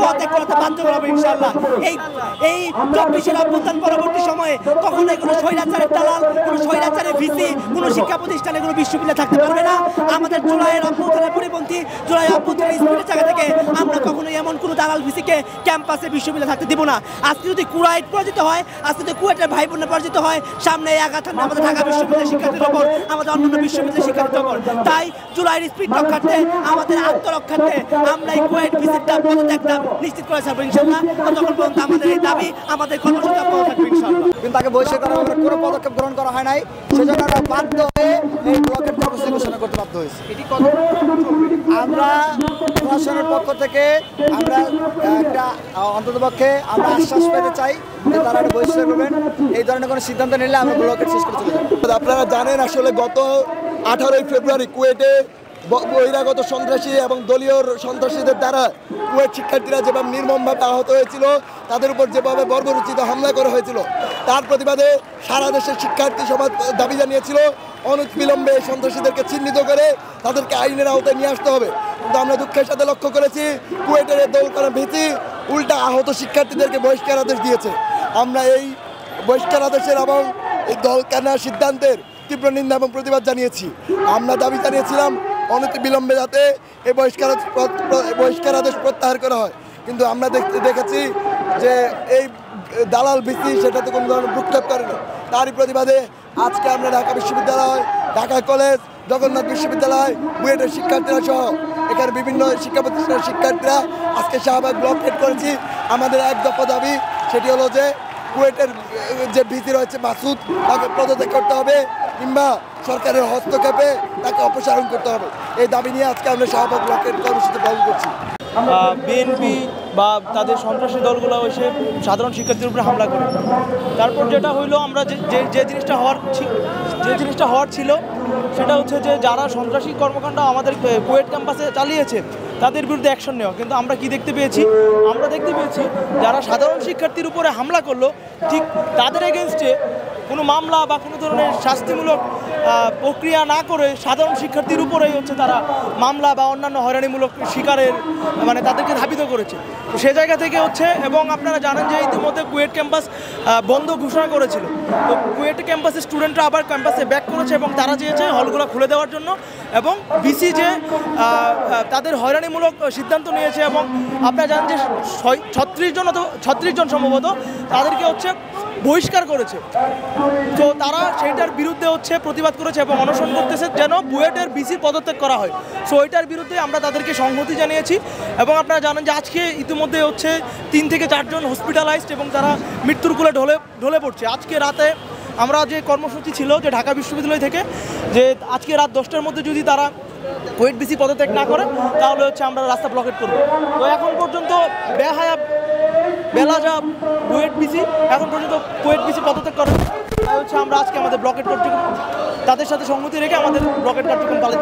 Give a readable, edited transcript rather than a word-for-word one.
পদত্যাগ করতে বাধ্য করাবো ইনশাআল্লাহ। এই 24-এর অভ্যুত্থান পরবর্তী সময়ে কখনোই কোনো স্বৈরাচারের দালাল, কোনো স্বৈরাচারের ভিসি, কোনো শিক্ষা প্রতিষ্ঠানে, কোনো বিশ্ববিদ্যালয় থাকতে পারবে না। আমাদের জুলাইয়ের অভ্যুত্থানের পরিপন্থী, জুলাই অভ্যুত্থানের স্পিরিটের জায়গা থেকে আমরা কখনোই এমন কোনো দালাল ভিসিকে ক্যাম্পাসে বিশ্ববিদ্যালয় থাকতে দিব না। আজকে যদি কুয়েট পরাজিত হয়, আজকে যদি কুয়েটের ভাই বোনের পরাজিত হয়, সামনে এই আঘাত থাকবে আমাদের ঢাকা বিশ্ববিদ্যালয়ের শিক্ষার্থীর ওপর, আমাদের অন্যান্য বিশ্ববিদ্যালয়ের শিক্ষার্থীর ওপর। তাই জুলাইয়ের স্পিরিট রক্ষার্থে, আমাদের আত্মরক্ষার্থে আমরা এই কুয়েট ভিসিটা পদত্যাগটা নিশ্চিত করে ছাড়বো ইনশাআল্লাহ। ততক্ষণ পর্যন্ত আমাদের এই দাবি, আমাদের কর্মসূচি অব্যাহত থাকবে ইনশাআল্লাহ। কিন্তু তাকে বহিষ্কার করার কোনো পদক্ষেপ গ্রহণ করা হয় নাই, সেজন্য আমরা বাধ্য হয়ে এই ব্লকেট কর্মসূচি ঘোষণা করতে বাধ্য হয়েছি। আমরা প্রশাসনের পক্ষ থেকে আমরা একটা অন্ততপক্ষে আমরা আশ্বাস পেতে চাই যে তারা এটা বহিষ্কার করবেন। এই ধরনের কোনো সিদ্ধান্ত নিলে আমরা ব্লকেট শেষ করে চলে যাব। আপনারা জানেন আসলে গত 18 ফেব্রুয়ারি কুয়েটে বহিরাগত সন্ত্রাসী এবং দলীয় সন্ত্রাসীদের দ্বারা কুয়েট শিক্ষার্থীরা যেভাবে নির্মমভাবে আহত হয়েছিল, তাদের উপর যেভাবে বর্বরোচিত হামলা করা হয়েছিল, তার প্রতিবাদে সারা দেশের শিক্ষার্থী সমাজ দাবি জানিয়েছিল অনতিবিলম্বে সন্ত্রাসীদেরকে চিহ্নিত করে তাদেরকে আইনের আওতায় নিয়ে আসতে হবে। কিন্তু আমরা দুঃখের সাথে লক্ষ্য করেছি কুয়েটের দল করা ভীতি উল্টা আহত শিক্ষার্থীদেরকে বহিষ্কার আদেশ দিয়েছে। আমরা এই বহিষ্কার আদেশের এবং এই দল কেনার সিদ্ধান্তের তীব্র নিন্দা এবং প্রতিবাদ জানিয়েছি। আমরা দাবি জানিয়েছিলাম অনতিবিলম্বে যাতে এই বহিষ্কার আদেশ প্রত্যাহার করা হয়, কিন্তু আমরা দেখেছি যে এই দালাল ভিসি সেটাতে কোনো ধরনের ভ্রুক্ষেপ করেনি। তারই প্রতিবাদে আজকে আমরা ঢাকা বিশ্ববিদ্যালয়, ঢাকা কলেজ, জগন্নাথ বিশ্ববিদ্যালয়, বুয়েটের শিক্ষার্থীরা সহ এখানে বিভিন্ন শিক্ষা প্রতিষ্ঠানের শিক্ষার্থীরা আজকে শাহবাগ ব্লকেট করেছি। আমাদের এক দফা দাবি, সেটি হলো যে কুয়েটের যে ভিসি রয়েছে মাসুদ, তাকে পদত্যাগ করতে হবে কিংবা সরকারের হস্তক্ষেপে তাকে অপসারণ করতে হবে। এই দাবি নিয়ে আজকে আমরা শাহবাগ ব্লকের কর্মসূচি পালন করছি। বিএনপি বা তাদের সন্ত্রাসী দলগুলো এসে সাধারণ শিক্ষার্থীর উপরে হামলা করে, তারপর যেটা হইলো আমরা যে জিনিসটা হওয়ার ছিল সেটা হচ্ছে যে যারা সন্ত্রাসী কর্মকাণ্ড আমাদের কুয়েট ক্যাম্পাসে চালিয়েছে তাদের বিরুদ্ধে অ্যাকশন নেওয়া। কিন্তু আমরা কি দেখতে পেয়েছি? আমরা দেখতে পেয়েছি যারা সাধারণ শিক্ষার্থীর উপরে হামলা করলো ঠিক তাদের এগেনস্টে কোনো মামলা বা কোনো ধরনের শাস্তিমূলক প্রক্রিয়া না করে সাধারণ শিক্ষার্থীর উপরেই হচ্ছে তারা মামলা বা অন্যান্য হয়রানিমূলক শিকারের মানে তাদেরকে ধাবিত করেছে। তো সে জায়গা থেকে হচ্ছে, এবং আপনারা জানেন যে ইতিমধ্যে কুয়েট ক্যাম্পাস বন্ধ ঘোষণা করেছিল। তো কুয়েট ক্যাম্পাসের স্টুডেন্টরা আবার ক্যাম্পাসে ব্যাক করেছে এবং তারা চেয়েছে হলগুলো খুলে দেওয়ার জন্য, এবং বিসি যে তাদের হয়রানিমূলক সিদ্ধান্ত নিয়েছে এবং আপনারা জানেন যে 36 জন সম্ভবত তাদেরকে হচ্ছে বহিষ্কার করেছে। তো তারা সেইটার বিরুদ্ধে হচ্ছে প্রতিবাদ করেছে এবং অনশন করতেছে যেন বুয়েটের বিসি পদত্যাগ করা হয়। সো ওইটার বিরুদ্ধে আমরা তাদেরকে সংহতি জানিয়েছি। এবং আপনারা জানেন যে আজকে ইতিমধ্যে হচ্ছে 3 থেকে 4 জন হসপিটালাইজড এবং তারা মৃত্যুর কোলে ঢলে পড়ছে। আজকে রাতে আমরা যে কর্মসূচি ছিল যে ঢাকা বিশ্ববিদ্যালয় থেকে, যে আজকে রাত 10টার মধ্যে যদি তারা কুয়েট বিসি পদত্যাগ না করে তাহলে হচ্ছে আমরা রাস্তা ব্লকেট করব। তো এখন পর্যন্ত বেলা যা বুয়েট বিসি এখন পর্যন্ত কুয়েট বিসি পদত্যাগ করে, তাই হচ্ছে আমরা আজকে আমাদের ব্লকেট কার্যক্রম তাদের সাথে সংহতি রেখে আমাদের ব্লকেট কার্যক্রম পালন